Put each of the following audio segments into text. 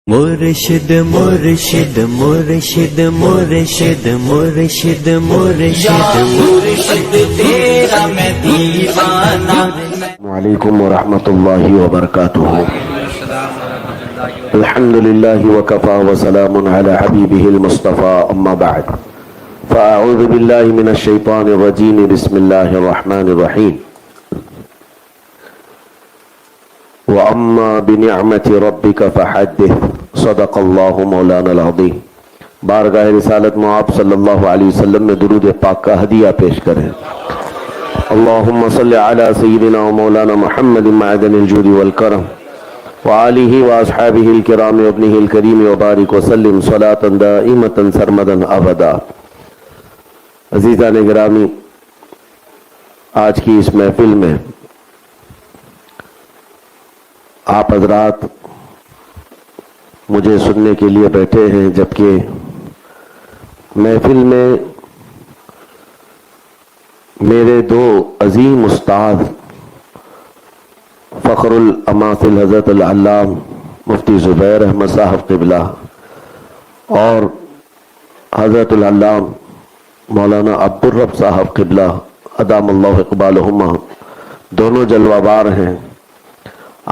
مرشد مرشد مرشد مرشد مرشد مرشد مرشد تیرا میں دیوانہ. السلام علیکم ورحمۃ اللہ وبرکاتہ. الحمد للہ وکفا وسلام علی حبیبہ المصطفى اما بعد فاعوذ باللہ من الشیطان الرجیم بسم اللہ الرحمن الرحیم. وَأَمَّا بِنِعْمَةِ رَبِّكَ فَحَدِّثْ صدق اللہ مولانا العظیم. بارگاہ رسالت مآب صلی اللہ علیہ وسلم میں درود پاک کا ہدیہ پیش کریں. اللہم صلی علی سیدنا و مولانا محمد معدن الجود والکرم وآلہ واصحابہ الکرام وابنہ الکریم وبارک وسلم صلاة دائمة سرمدا ابدا. عزیزان گرامی، آج کی اس محفل میں آپ حضرات مجھے سننے کے لیے بیٹھے ہیں، جبکہ محفل میں میرے دو عظیم استاد فخر الاماثل حضرت العلامہ مفتی زبیر احمد صاحب قبلہ اور حضرت العلامہ مولانا عبدالرب صاحب قبلہ ادام اللہ اقبالہما دونوں جلوہ بار ہیں.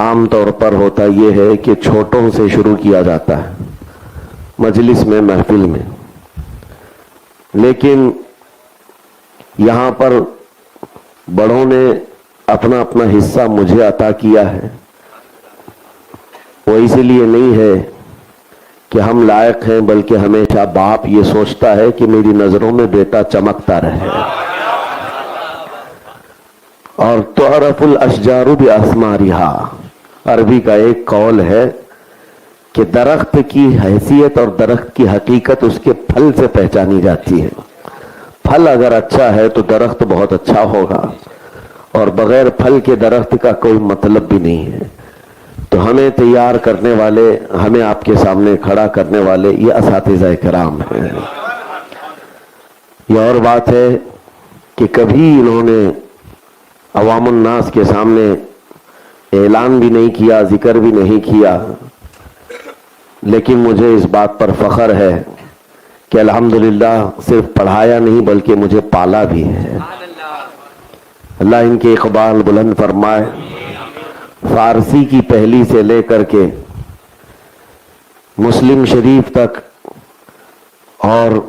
عام طور پر ہوتا یہ ہے کہ چھوٹوں سے شروع کیا جاتا ہے مجلس میں، محفل میں، لیکن یہاں پر بڑوں نے اپنا اپنا حصہ مجھے عطا کیا ہے. وہ اسی لیے نہیں ہے کہ ہم لائق ہیں، بلکہ ہمیشہ باپ یہ سوچتا ہے کہ میری نظروں میں بیٹا چمکتا رہے. اور تعرف الاشجار باسمارہا، عربی کا ایک قول ہے کہ درخت کی حیثیت اور درخت کی حقیقت اس کے پھل سے پہچانی جاتی ہے. پھل اگر اچھا ہے تو درخت بہت اچھا ہوگا، اور بغیر پھل کے درخت کا کوئی مطلب بھی نہیں ہے. تو ہمیں تیار کرنے والے، ہمیں آپ کے سامنے کھڑا کرنے والے یہ اساتذہ کرام ہیں. یہ اور بات ہے کہ کبھی انہوں نے عوام الناس کے سامنے اعلان بھی نہیں کیا، ذکر بھی نہیں کیا، لیکن مجھے اس بات پر فخر ہے کہ الحمدللہ صرف پڑھایا نہیں بلکہ مجھے پالا بھی ہے. اللہ ان کے اقبال بلند فرمائے. فارسی کی پہلی سے لے کر کے مسلم شریف تک اور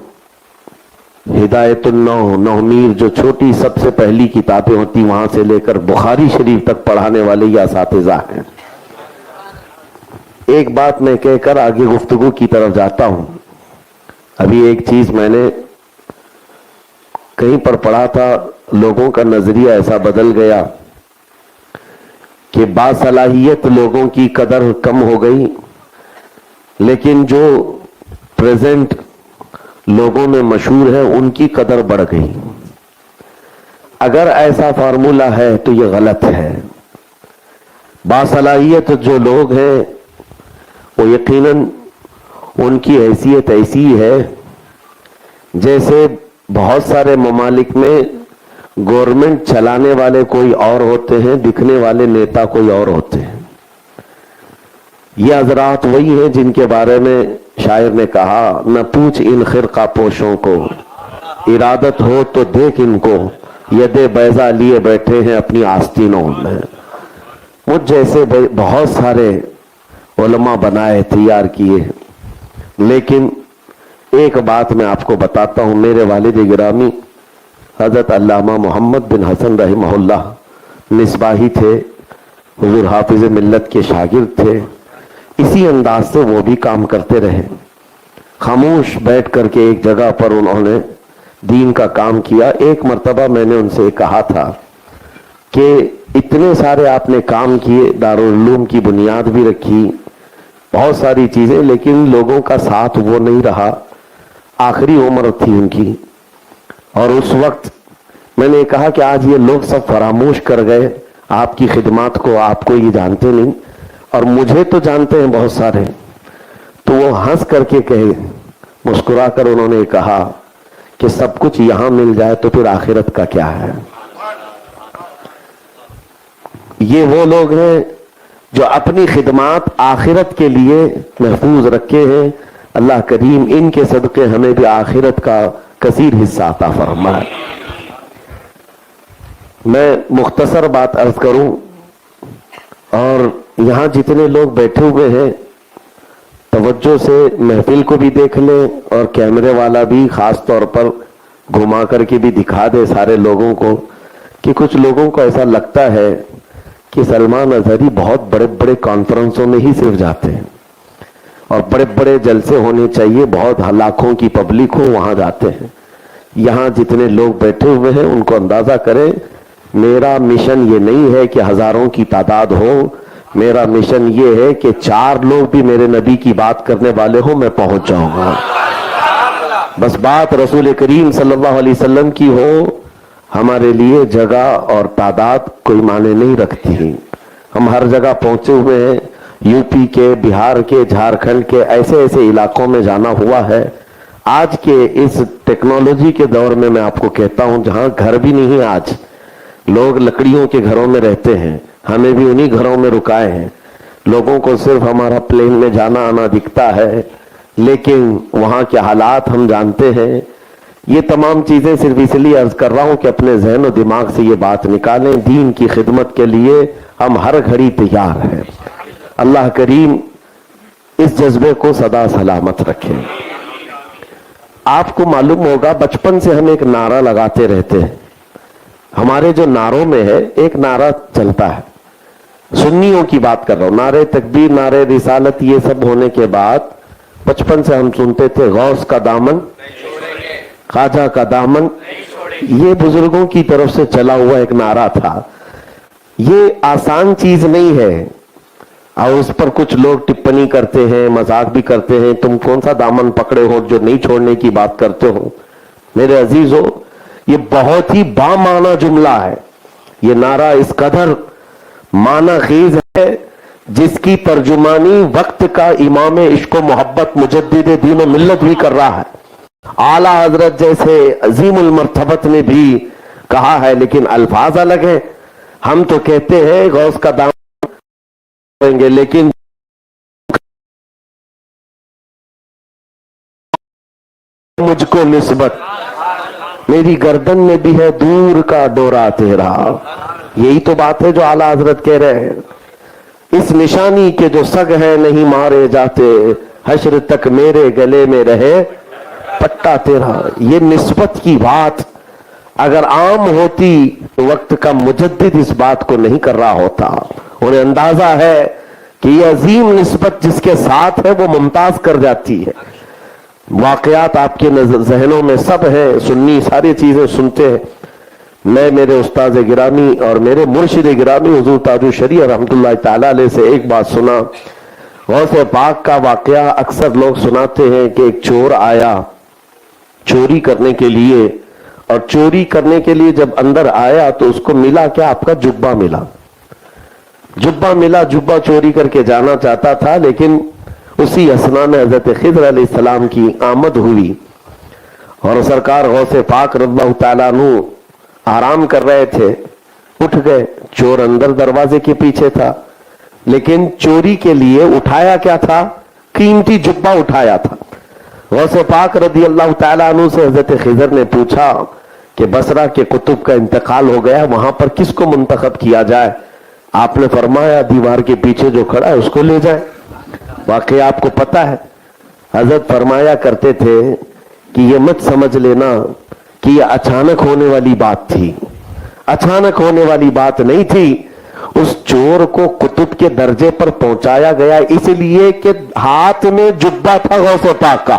ہدایت النو، نومیر جو چھوٹی سب سے پہلی کتابیں ہوتی وہاں سے لے کر بخاری شریف تک پڑھانے والے یہ اساتذہ ہیں. ایک بات میں کہہ کر آگے گفتگو کی طرف جاتا ہوں. ابھی ایک چیز میں نے کہیں پر پڑھا تھا، لوگوں کا نظریہ ایسا بدل گیا کہ باصلاحیت لوگوں کی قدر کم ہو گئی، لیکن جو پریزنٹ لوگوں میں مشہور ہے ان کی قدر بڑھ گئی. اگر ایسا فارمولہ ہے تو یہ غلط ہے. باصلاحیت جو لوگ ہیں وہ یقیناً ان کی حیثیت ایسی ہے جیسے بہت سارے ممالک میں گورنمنٹ چلانے والے کوئی اور ہوتے ہیں، دکھنے والے نیتا کوئی اور ہوتے ہیں. یہ حضرات وہی ہیں جن کے بارے میں شاعر نے کہا، نہ پوچھ ان خرقہ پوشوں کو، ارادت ہو تو دیکھ ان کو، ید بیضا لیے بیٹھے ہیں اپنی آستینوں میں. مجھ جیسے بہت سارے علماء بنائے، تیار کیے، لیکن ایک بات میں آپ کو بتاتا ہوں. میرے والد گرامی حضرت علامہ محمد بن حسن رحمہ اللہ مصباحی تھے، حضور حافظ ملت کے شاگرد تھے. اسی انداز سے وہ بھی کام کرتے رہے. خاموش بیٹھ کر کے ایک جگہ پر انہوں نے دین کا کام کیا. ایک مرتبہ میں نے ان سے کہا تھا کہ اتنے سارے آپ نے کام کیے، دارالعلوم کی بنیاد بھی رکھی، بہت ساری چیزیں، لیکن لوگوں کا ساتھ وہ نہیں رہا. آخری عمر تھی ان کی، اور اس وقت میں نے کہا کہ آج یہ لوگ سب فراموش کر گئے آپ کی خدمات کو. آپ کو یہ جانتے نہیں اور مجھے تو جانتے ہیں بہت سارے. تو وہ ہنس کر کے کہے، مسکرا کر انہوں نے کہا کہ سب کچھ یہاں مل جائے تو پھر آخرت کا کیا ہے. یہ وہ لوگ ہیں جو اپنی خدمات آخرت کے لیے محفوظ رکھے ہیں، اللہ کریم ان کے صدقے ہمیں بھی آخرت کا کثیر حصہ عطا فرمائے۔ میں مختصر بات عرض کروں، اور یہاں جتنے لوگ بیٹھے ہوئے ہیں توجہ سے محفل کو بھی دیکھ لیں، اور کیمرے والا بھی خاص طور پر گھما کر کے بھی دکھا دے سارے لوگوں کو، کہ کچھ لوگوں کو ایسا لگتا ہے کہ سلمان اظہری بہت بڑے بڑے کانفرنسوں میں ہی صرف جاتے ہیں، اور بڑے بڑے جلسے ہونے چاہیے، بہت لاکھوں کی پبلک ہو وہاں جاتے ہیں۔ یہاں جتنے لوگ بیٹھے ہوئے ہیں ان کو اندازہ کریں، میرا مشن یہ نہیں ہے کہ ہزاروں کی تعداد ہو، میرا مشن یہ ہے کہ 4 لوگ بھی میرے نبی کی بات کرنے والے ہوں، میں پہنچ جاؤں گا۔ بس بات رسول کریم صلی اللہ علیہ وسلم کی ہو، ہمارے لیے جگہ اور تعداد کوئی معنی نہیں رکھتی۔ ہم ہر جگہ پہنچے ہوئے ہیں، یو پی کے، بہار کے، جھارکھنڈ کے، ایسے ایسے علاقوں میں جانا ہوا ہے۔ آج کے اس ٹیکنالوجی کے دور میں آپ کو کہتا ہوں، جہاں گھر بھی نہیں، آج لوگ لکڑیوں کے گھروں میں رہتے ہیں، ہمیں بھی انہی گھروں میں رکائے ہیں۔ لوگوں کو صرف ہمارا پلین میں جانا آنا دکھتا ہے، لیکن وہاں کے حالات ہم جانتے ہیں۔ یہ تمام چیزیں صرف اس لیے عرض کر رہا ہوں کہ اپنے ذہن و دماغ سے یہ بات نکالیں، دین کی خدمت کے لیے ہم ہر گھڑی تیار ہیں۔ اللہ کریم اس جذبے کو سدا سلامت رکھے۔ آپ کو معلوم ہوگا، بچپن سے ہم ایک نعرہ لگاتے رہتے ہیں۔ ہمارے جو نعروں میں ہے، ایک نعرہ چلتا ہے، سنیوں کی بات کر رہا ہوں، نعرے تکبیر، نعرے رسالت، یہ سب ہونے کے بعد بچپن سے ہم سنتے تھے، غوث کا دامن، خواجہ کا دامن، یہ بزرگوں کی طرف سے چلا ہوا ایک نعرہ تھا۔ یہ آسان چیز نہیں ہے، اور اس پر کچھ لوگ ٹپنی کرتے ہیں، مذاق بھی کرتے ہیں، تم کون سا دامن پکڑے ہو جو نہیں چھوڑنے کی بات کرتے ہو۔ میرے عزیزو، یہ بہت ہی بامعنی جملہ ہے۔ یہ نعرہ اس قدر معنی خیز ہے، جس کی ترجمانی وقت کا امام عشق و محبت مجدد دین و ملت بھی کر رہا ہے۔ اعلیٰ حضرت جیسے عظیم المرتبت نے بھی کہا ہے، لیکن الفاظ الگ ہیں۔ ہم تو کہتے ہیں غوث کا دامن کریں گے، لیکن مجھ کو نسبت میری گردن میں بھی ہے دور کا ڈورا تیرا۔ یہی تو بات ہے جو اعلیٰ حضرت کہہ رہے ہیں۔ اس نشانی کے جو سگ ہیں نہیں مارے جاتے، حشر تک میرے گلے میں رہے پٹا تیرا۔ یہ نسبت کی بات اگر عام ہوتی تو وقت کا مجدد اس بات کو نہیں کر رہا ہوتا۔ انہیں اندازہ ہے کہ یہ عظیم نسبت جس کے ساتھ ہے وہ ممتاز کر جاتی ہے۔ واقعات آپ کے ذہنوں میں سب ہیں، سنی ساری چیزیں سنتے ہیں۔ میں میرے استاذ گرامی اور میرے مرشد گرامی حضور تاج الشریعہ رحمۃ اللہ تعالیٰ علیہ سے ایک بات سنا۔ غوث پاک کا واقعہ اکثر لوگ سناتے ہیں کہ ایک چور آیا چوری کرنے کے لیے، اور چوری کرنے کے لیے جب اندر آیا تو اس کو ملا کیا؟ آپ کا جبہ ملا۔ جبہ ملا، جبہ چوری کر کے جانا چاہتا تھا، لیکن اسی اسنا میں حضرت خضر علیہ السلام کی آمد ہوئی، اور سرکار غوث پاک رضی اللہ تعالیٰ عنہ آرام کر رہے تھے، اٹھ گئے۔ چور اندر دروازے کے پیچھے تھا، لیکن چوری کے لیے اٹھایا کیا تھا؟ قیمتی جبہ اٹھایا تھا۔ غوث پاک رضی اللہ تعالیٰ عنہ سے حضرت خضر نے پوچھا کہ بصرہ کے قطب کا انتقال ہو گیا، وہاں پر کس کو منتخب کیا جائے؟ آپ نے فرمایا دیوار کے پیچھے جو کھڑا ہے اس کو لے جائے۔ واقعہ آپ کو پتا ہے، حضرت فرمایا کرتے تھے کہ یہ مت سمجھ لینا کہ یہ اچانک ہونے والی بات تھی، اچانک ہونے والی بات نہیں تھی۔ اس چور کو قطب کے درجے پر پہنچایا گیا اس لیے کہ ہاتھ میں جبہ تھا غوث پاک کا۔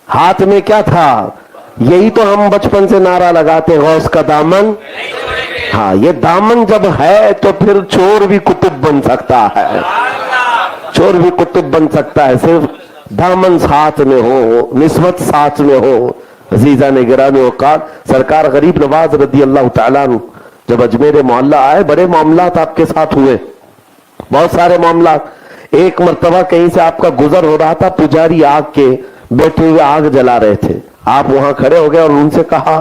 ہاتھ میں کیا تھا؟ یہی تو ہم بچپن سے نعرہ لگاتے، غوث کا دامن۔ ہاں، یہ دامن جب ہے تو پھر چور بھی قطب بن سکتا ہے، چور بھی قطب بن سکتا ہے، صرف دامن ساتھ میں ہو، نسبت ساتھ میں ہو۔ عزیزان گرامی اوقات، سرکار غریب نواز رضی اللہ تعالیٰ عنہ جب اجمیر معلیٰ آئے، بڑے معاملات آپ کے ساتھ ہوئے، بہت سارے معاملات۔ ایک مرتبہ کہیں سے آپ کا گزر ہو رہا تھا، پجاری آگ کے بیٹھے ہوئے آگ جلا رہے تھے، آپ وہاں کھڑے ہو گئے اور ان سے کہا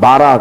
12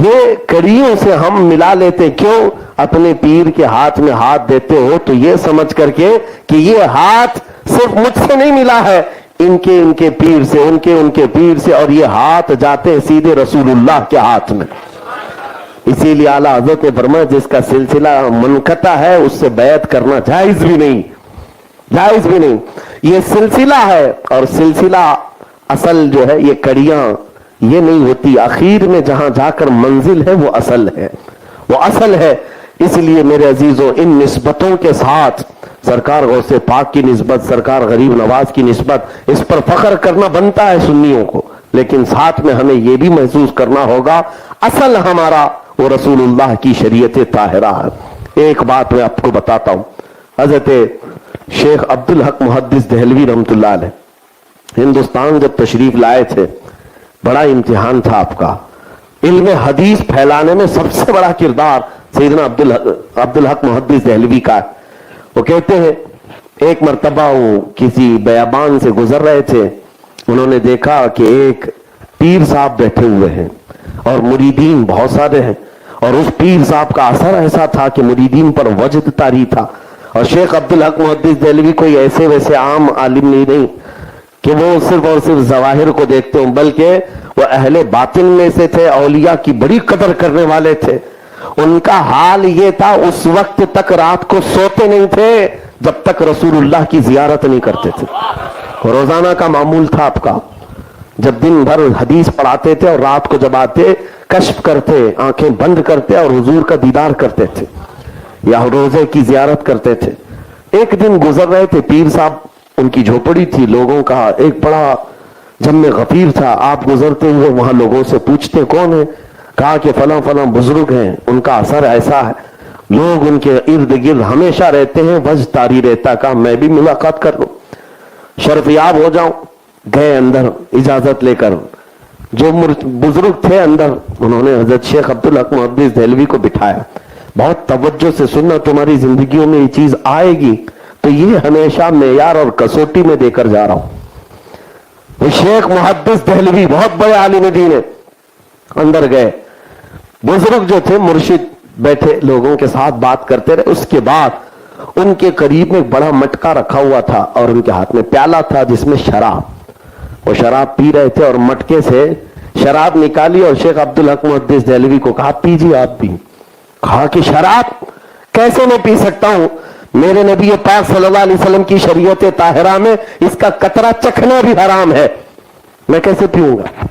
یہ کڑیوں سے ہم ملا لیتے. کیوں؟ اپنے پیر کے ہاتھ میں ہاتھ دیتے ہو تو یہ سمجھ کر کے کہ یہ ہاتھ صرف مجھ سے نہیں ملا ہے, ان کے پیر سے, ان کے پیر سے, اور یہ ہاتھ جاتے ہیں سیدھے رسول اللہ کے ہاتھ میں. اسی لیے اعلیٰ حضرت نے فرمایا جس کا سلسلہ منقطع ہے اس سے بیعت کرنا جائز بھی نہیں, جائز بھی نہیں. یہ سلسلہ ہے, اور سلسلہ اصل جو ہے یہ کڑیاں یہ نہیں ہوتی, اخیر میں جہاں جا کر منزل ہے وہ اصل ہے, وہ اصل ہے. اس لیے میرے عزیزوں ان نسبتوں کے ساتھ سرکار غوث پاک کی نسبت, سرکار غریب نواز کی نسبت, اس پر فخر کرنا بنتا ہے سنیوں کو, لیکن ساتھ میں ہمیں یہ بھی محسوس کرنا ہوگا اصل ہمارا وہ رسول اللہ کی شریعت طاہرہ ہے. ایک بات میں آپ کو بتاتا ہوں, حضرت شیخ عبدالحق محدث دہلوی رحمۃ اللہ علیہ ہندوستان جب تشریف لائے تھے, بڑا امتحان تھا آپ کا. علم حدیث پھیلانے میں سب سے بڑا کردار سیدنا عبدالحق محدث دہلوی کا. وہ کہتے ہیں ایک مرتبہ وہ کسی بیابان سے گزر رہے تھے, انہوں نے دیکھا کہ ایک پیر صاحب بیٹھے ہوئے ہیں اور مریدین بہت سارے ہیں, اور اس پیر صاحب کا اثر ایسا تھا کہ مریدین پر وجد طاری تھا. اور شیخ عبدالحق محدث دہلوی کوئی ایسے ویسے عام عالم نہیں کہ وہ صرف اور صرف ظواہر کو دیکھتے ہوں, بلکہ وہ اہل باطن میں سے تھے, اولیاء کی بڑی قدر کرنے والے تھے. ان کا حال یہ تھا اس وقت تک رات کو سوتے نہیں تھے جب تک رسول اللہ کی زیارت نہیں کرتے تھے. روزانہ کا معمول تھا آپ کا, جب دن بھر حدیث پڑھاتے تھے اور رات کو جب آتے کشف کرتے, آنکھیں بند کرتے اور حضور کا دیدار کرتے تھے یا روزے کی زیارت کرتے تھے. ایک دن گزر رہے تھے, پیر صاحب ان کی جھوپڑی تھی, لوگوں کا ایک بڑا جم غفیر تھا. آپ گزرتے ہوئے وہاں لوگوں سے پوچھتے کون ہے, کہا کہ فلاں فلاں بزرگ ہیں, ان کا اثر ایسا ہے, لوگ ان کے ارد گرد ہمیشہ رہتے ہیں, وجد طاری رہتا. کہا میں بھی ملاقات کر لوں, شرف یاب ہو جاؤں. گئے اندر اجازت لے کر, جو بزرگ تھے اندر, انہوں نے حضرت شیخ عبدالحق محدث دہلوی کو بٹھایا. بہت توجہ سے سننا, تمہاری زندگیوں میں یہ چیز آئے گی تو یہ ہمیشہ معیار اور کسوٹی میں دے کر جا رہا ہوں. وہ شیخ محدث دہلوی بہت بڑے عالم دین ہیں. اندر گئے, بزرگ جو تھے مرشد بیٹھے لوگوں کے ساتھ بات کرتے رہے. اس کے بعد ان کے قریب میں ایک بڑا مٹکا رکھا ہوا تھا اور ان کے ہاتھ میں پیالہ تھا جس میں شراب, وہ شراب پی رہے تھے, اور مٹکے سے شراب نکالی اور شیخ عبدالحق محدث دہلوی کو کہا پیجیے آپ بھی. کہا کہ شراب کیسے میں پی سکتا ہوں, میرے نبی پاک صلی اللہ علیہ وسلم کی شریعت طاہرہ میں اس کا قطرہ چکھنا بھی حرام ہے, میں کیسے پیوں گا.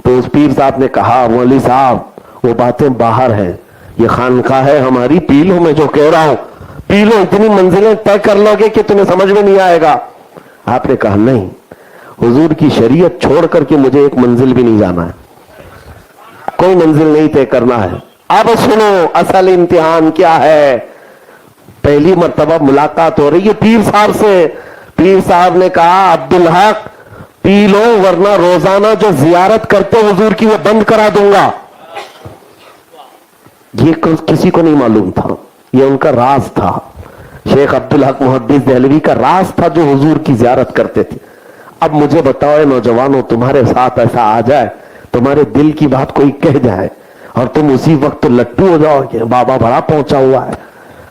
تو اس پیر صاحب نے کہا مولوی صاحب وہ باتیں باہر ہیں, یہ خانقاہ ہے ہماری, پی لو, میں جو کہہ رہا ہوں پی لو, اتنی منزلیں طے کر لو گے کہ تمہیں سمجھ میں نہیں آئے گا. آپ نے کہا نہیں, حضور کی شریعت چھوڑ کر کے مجھے ایک منزل بھی نہیں جانا ہے, کوئی منزل نہیں طے کرنا ہے. اب سنو اصل امتحان کیا ہے. پہلی مرتبہ ملاقات ہو رہی ہے پیر صاحب سے. پیر صاحب نے کہا عبدالحق پی لو ورنہ روزانہ جو زیارت کرتے حضور کی وہ بند کرا دوں گا. یہ کسی کو نہیں معلوم تھا, یہ ان کا راز تھا. شیخ عبدالحق محدث دہلوی کا راز تھا جو حضور کی زیارت کرتے تھے. اب مجھے بتاؤ نوجوانوں, تمہارے ساتھ ایسا آ جائے, تمہارے دل کی بات کوئی کہہ جائے اور تم اسی وقت لٹو ہو جاؤ گے, بابا بڑا پہنچا ہوا ہے,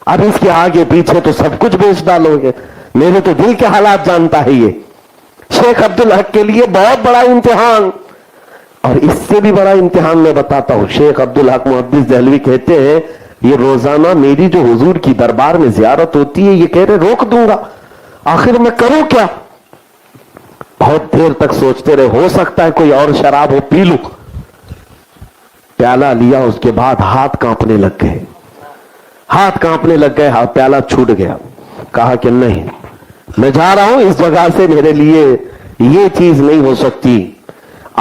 اب اس کے آگے پیچھے تو سب کچھ بیچ ڈالو گے, میرے تو دل کے حالات جانتا ہے. یہ شیخ عبدالحق کے لیے بہت بڑا امتحان, اور اس سے بھی بڑا امتحان میں بتاتا ہوں. شیخ عبدالحق محدث دہلوی کہتے ہیں یہ روزانہ میری جو حضور کی دربار میں زیارت ہوتی ہے یہ کہہ رہے روک دوں گا, آخر میں کروں کیا. بہت دیر تک سوچتے رہے, ہو سکتا ہے کوئی اور شراب ہو, پی لوں. پیالہ لیا, اس کے بعد ہاتھ کانپنے لگ گئے, ہاتھ کانپنے لگ گئے, ہاتھ پیالہ چھوٹ گیا. کہا کہ نہیں, میں جا رہا ہوں, اس جگہ سے میرے لیے یہ چیز نہیں ہو سکتی.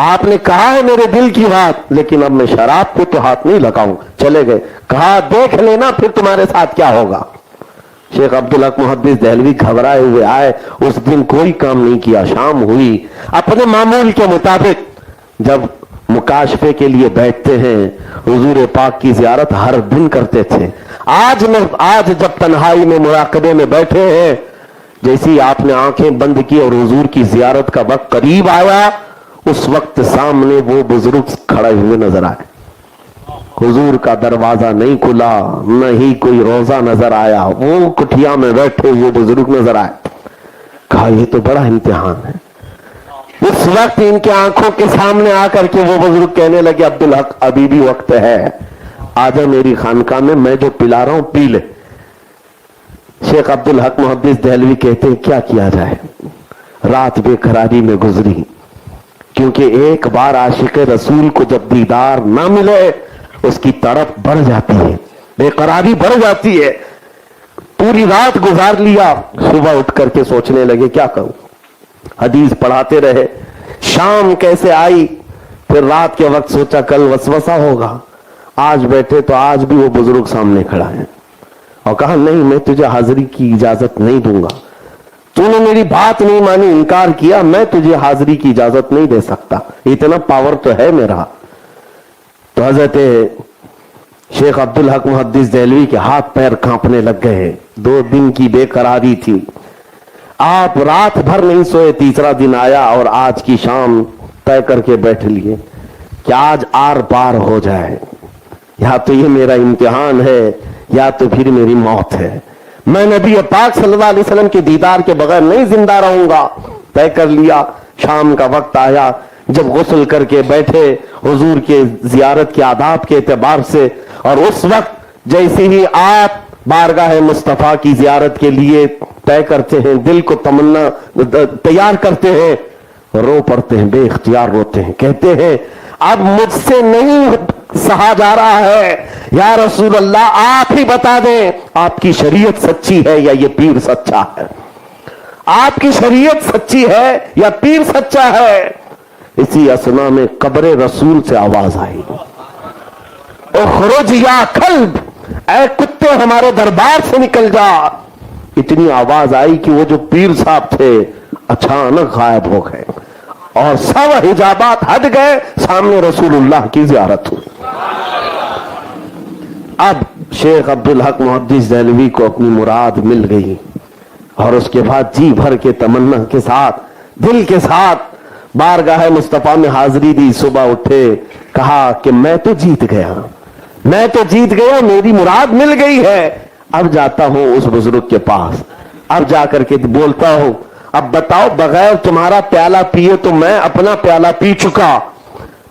آپ نے کہا ہے میرے دل کی بات, لیکن اب میں شراب کو تو ہاتھ نہیں لگاؤں. چلے گئے. کہا دیکھ لینا پھر تمہارے ساتھ کیا ہوگا. شیخ عبدالحق محدث دہلوی گھبرائے ہوئے آئے. اس دن کوئی کام نہیں کیا. شام ہوئی, اپنے معمول کے مطابق جب مکاشفے کے لیے بیٹھتے ہیں, حضور پاک کی زیارت ہر دن کرتے تھے. آج جب تنہائی میں مراقبے میں بیٹھے ہیں, جیسی آپ نے آنکھیں بند کی اور حضور کی زیارت کا وقت قریب آیا, اس وقت سامنے وہ بزرگ کھڑے ہوئے نظر آئے. حضور کا دروازہ نہیں کھلا، نہ ہی کوئی روزہ نظر آیا، وہ کٹھیا میں بیٹھے وہ بزرگ نظر آئے۔ کہا یہ تو بڑا امتحان ہے۔ اس وقت ان کے آنکھوں کے سامنے آ کر کے وہ بزرگ کہنے لگے عبدالحق ابھی بھی وقت ہے، آجا میری خانقاہ میں جو پلا رہا ہوں پی لے۔ شیخ عبدالحق محدث دہلوی کہتے ہیں کیا کیا جائے، رات بے قراری میں گزری، کیونکہ ایک بار عاشق رسول کو جب دیدار نہ ملے اس کی تڑپ بڑھ جاتی ہے، بے قراری بڑھ جاتی ہے۔ پوری رات گزار لیا، صبح اٹھ کر کے سوچنے لگے کیا کروں، حدیث پڑھاتے رہے، شام کیسے آئی، پھر رات کے وقت سوچا کل وسوسہ ہوگا، آج بیٹھے تو آج بھی وہ بزرگ سامنے کھڑا ہے، اور کہا نہیں میں تجھے حاضری کی اجازت نہیں دوں گا، تو نے میری بات نہیں مانی، انکار کیا، میں تجھے حاضری کی اجازت نہیں دے سکتا، اتنا پاور تو ہے میرا۔ تو حضرت شیخ عبدالحق محدث دہلوی کے ہاتھ پیر کانپنے لگ گئے، 2 دن کی بے قراری تھی، آپ رات بھر نہیں سوئے، تیسرا دن آیا اور آج کی شام طے کر کے بیٹھ لیے کہ آج آر پار ہو جائے، یا تو یہ میرا امتحان ہے یا تو پھر میری موت ہے، میں نبی پاک صلی اللہ علیہ وسلم کے دیدار کے بغیر نہیں زندہ رہوں گا۔ طے کر لیا، شام کا وقت آیا، جب غسل کر کے بیٹھے حضور کے زیارت کے آداب کے اعتبار سے، اور اس وقت جیسے ہی آپ بارگاہ مصطفیٰ کی زیارت کے لیے طے کرتے ہیں، دل کو تمنا تیار کرتے ہیں، رو پڑتے ہیں، بے اختیار روتے ہیں، کہتے ہیں اب مجھ سے نہیں سہا جا رہا ہے، یا رسول اللہ آپ ہی بتا دیں آپ کی شریعت سچی ہے یا یہ پیر سچا ہے، آپ کی شریعت سچی ہے یا پیر سچا ہے۔ اسی اسنا میں قبر رسول سے آواز آئی، اخرج یا کلب، اے کتے ہمارے دربار سے نکل جا۔ اتنی آواز آئی کہ وہ جو پیر صاحب تھے اچانک غائب ہو گئے اور سب حجابات ہٹ گئے، سامنے رسول اللہ کی زیارت ہوئی۔ اب شیخ عبدالحق محدث دہلوی کو اپنی مراد مل گئی، اور اس کے بعد جی بھر کے تمنا کے ساتھ، دل کے ساتھ بارگاہ مصطفیٰ میں حاضری دی۔ صبح اٹھے، کہا کہ میں تو جیت گیا، میں تو جیت گیا، میری مراد مل گئی ہے، اب جاتا ہوں اس بزرگ کے پاس، اب جا کر کے بولتا ہوں اب بتاؤ بغیر تمہارا پیالہ پیے تو میں اپنا پیالہ پی چکا،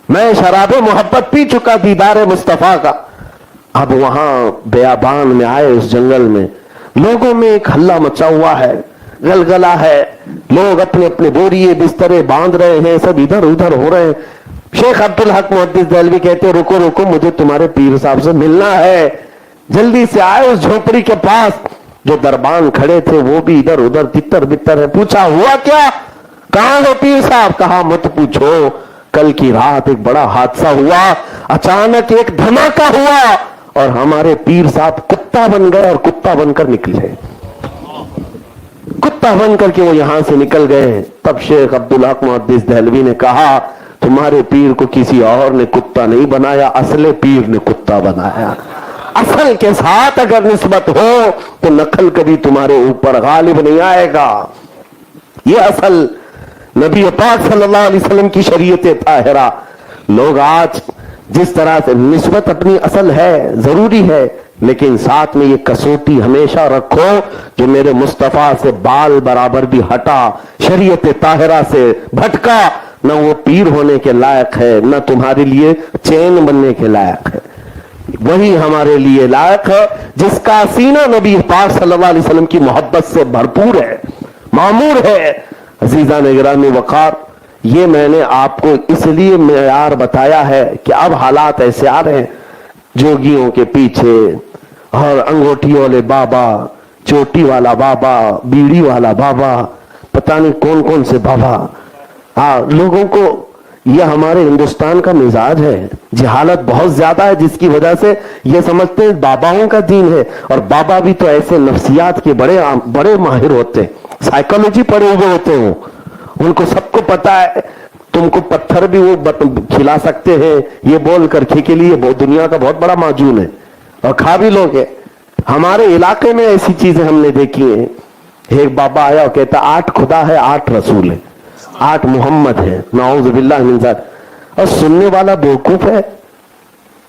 میں شراب محبت پی چکا دیدار مصطفیٰ کا۔ اب وہاں بیابان میں آئے، اس جنگل میں لوگوں میں ایک ہلا مچا ہوا ہے، گلگلہ ہے، لوگ اپنے اپنے بوریے بسترے باندھ رہے ہیں، سب ادھر ادھر ہو رہے ہیں۔ شیخ عبدالحق محدث دہلوی کہتے رکو رکو، مجھے تمہارے پیر صاحب سے ملنا ہے۔ جلدی سے آئے اس جھوپڑی کے پاس، جو دربان کھڑے تھے وہ بھی ادھر ادھر تتر بتر ہے۔ پوچھا ہوا کیا، کہاں ہے پیر صاحب؟ کہا مت پوچھو، کل کی رات ایک بڑا حادثہ ہوا، اچانک ایک دھماکہ ہوا اور ہمارے پیر صاحب کتا بن گئے اور کتا بن کر نکلے، کتا بن کر کے وہ یہاں سے نکل گئے۔ تب شیخ عبدالحق محدث دہلوی نے کہا تمہارے پیر کو کسی اور نے کتا نہیں بنایا، اصل پیر نے کتا بنایا۔ اصل کے ساتھ اگر نسبت ہو تو نقل کبھی تمہارے اوپر غالب نہیں آئے گا۔ یہ اصل نبی پاک صلی اللہ علیہ وسلم کی شریعت طاہرہ۔ لوگ آج جس طرح سے نسبت اپنی اصل ہے، ضروری ہے، لیکن ساتھ میں یہ کسوٹی ہمیشہ رکھو جو میرے مصطفیٰ سے بال برابر بھی ہٹا، شریعت طاہرہ سے بھٹکا، نہ وہ پیر ہونے کے لائق ہے، نہ تمہارے لیے چین بننے کے لائق ہے۔ وہی ہمارے لیے لائق ہے جس کا سینہ نبی پاک صلی اللہ علیہ وسلم کی محبت سے بھرپور ہے، معمور ہے۔ عزیزان گرامی وقار، یہ میں نے آپ کو اس لیے معیار بتایا ہے کہ اب حالات ایسے آ رہے ہیں، جوگیوں کے پیچھے اور انگوٹھی والے بابا، چوٹی والا بابا، بیڑی والا بابا، پتہ نہیں کون کون سے بابا۔ ہاں، لوگوں کو یہ ہمارے ہندوستان کا مزاج ہے، جہالت بہت زیادہ ہے، جس کی وجہ سے یہ سمجھتے ہیں باباؤں کا دین ہے، اور بابا بھی تو ایسے نفسیات کے بڑے ماہر ہوتے ہیں، سائیکالوجی پڑھے ہوئے ہوتے ہیں، ان کو سب کو پتا ہے تم کو پتھر بھی وہ کھلا سکتے ہیں، یہ بول کر کے لیے دنیا کا بہت بڑا معجون ہے اور کھا بھی لوگ ہیں۔ ہمارے علاقے میں ایسی چیزیں ہم نے دیکھی ہیں۔ ایک بابا آیا اور کہتا 8 خدا ہے، 8 رسول ہے، 8 محمد ہے، نعوذ باللہ من ذلک۔ اور سننے والا بیوقوف ہے،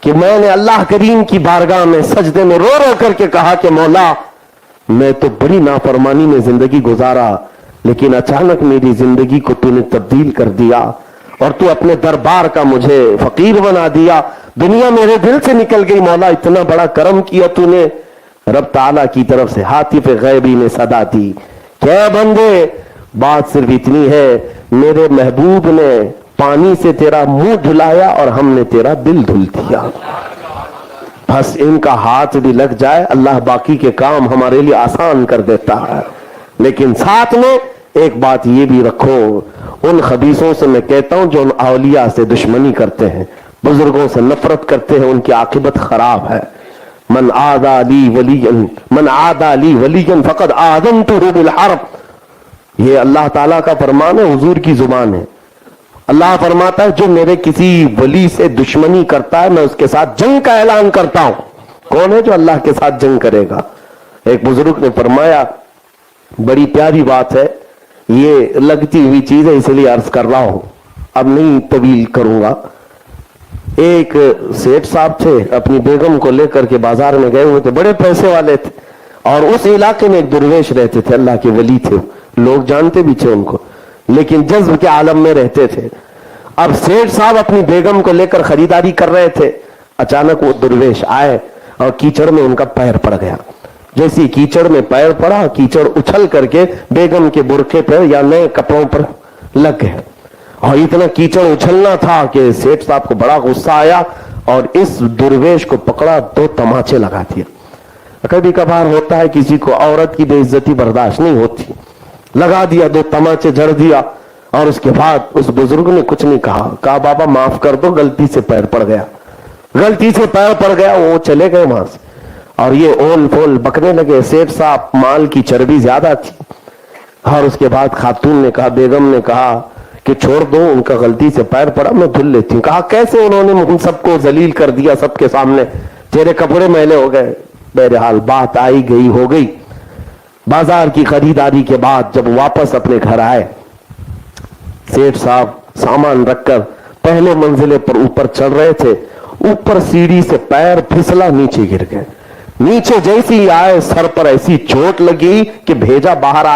کہ میں نے اللہ کریم کی بارگاہ میں سجدے میں رو رو کر کے کہا کہ مولا میں تو بڑی نافرمانی میں زندگی گزارا، لیکن اچانک میری زندگی کو تو نے تبدیل کر دیا اور تو اپنے دربار کا مجھے فقیر بنا دیا، دنیا میرے دل سے نکل گئی، مولا اتنا بڑا کرم کیا تو نے۔ رب تعالیٰ کی طرف سے ہاتف غیبی میں صدا دی کہ اے بندے بات صرف اتنی ہے، میرے محبوب نے پانی سے تیرا منہ دھلایا اور ہم نے تیرا دل دھل دیا، بس ان کا ہاتھ بھی لگ جائے اللہ باقی کے کام ہمارے لیے آسان کر دیتا ہے۔ لیکن ساتھ میں ایک بات یہ بھی رکھو، ان خبیثوں سے میں کہتا ہوں جو ان اولیاء سے دشمنی کرتے ہیں، بزرگوں سے نفرت کرتے ہیں، ان کی عاقبت خراب ہے۔ من عادى لي وليا فقد آذنته بالحرب، یہ اللہ تعالیٰ کا فرمان ہے، حضور کی زبان ہے۔ اللہ فرماتا ہے جو میرے کسی ولی سے دشمنی کرتا ہے میں اس کے ساتھ جنگ کا اعلان کرتا ہوں۔ کون ہے جو اللہ کے ساتھ جنگ کرے گا؟ ایک بزرگ نے فرمایا، بڑی پیاری بات ہے، یہ لگتی ہوئی چیز ہے اس لیے عرض کر رہا ہوں، اب نہیں طویل کروں گا۔ ایک سیٹ صاحب تھے، اپنی بیگم کو لے کر کے بازار میں گئے ہوئے تھے، بڑے پیسے والے تھے، اور اس علاقے میں ایک درویش رہتے تھے، اللہ کے ولی تھے، لوگ جانتے بھی تھے ان کو، لیکن جذب کے عالم میں رہتے تھے۔ اب سیٹ صاحب اپنی بیگم کو لے کر خریداری کر رہے تھے، اچانک وہ درویش آئے اور کیچڑ میں ان کا پیر پڑ گیا۔ جیسی کیچڑ میں پیر پڑا، کیچڑ اچھل کر کے بیگم کے برقعے پر یا نئے کپڑوں پر لگ گئے، اور اتنا کیچڑ اچھلنا تھا کہ سیٹ صاحب کو بڑا غصہ آیا اور اس درویش کو پکڑا، 2 تماچے لگا دیا۔ کبھی کبھار ہوتا ہے کسی کو عورت کی بے عزتی برداشت نہیں ہوتی، لگا دیا، 2 تماچے جڑ دیا، اور اس کے بعد اس بزرگ نے کچھ نہیں کہا بابا معاف کر دو، غلطی سے پیر پڑ گیا، غلطی سے پیر پڑ گیا، وہ چلے گئے وہاں سے۔ اور یہ اول پول بکنے لگے، سیٹ صاحب مال کی چربی زیادہ تھی، اور اس کے بعد خاتون نے کہا، بیگم نے کہا کہ چھوڑ دو، ان کا غلطی سے پیر پڑا، میں دھل لیتی ہوں۔ کہا کیسے انہوں نے ہم سب کو ذلیل کر دیا، سب کے سامنے تیرے کپڑے میلے ہو گئے۔ بہرحال بات آئی گئی ہو گئی۔ بازار کی خریداری کے بعد جب واپس اپنے گھر آئے، سیٹ صاحب سامان رکھ کر پہلے منزلے پر اوپر چڑھ رہے تھے، اوپر سیڑھی سے پیر پھسلا، نیچے گر گئے۔ نیچے جیسے ہی آئے سر پر ایسی چوٹ لگی کہ بھیجا باہر آئے۔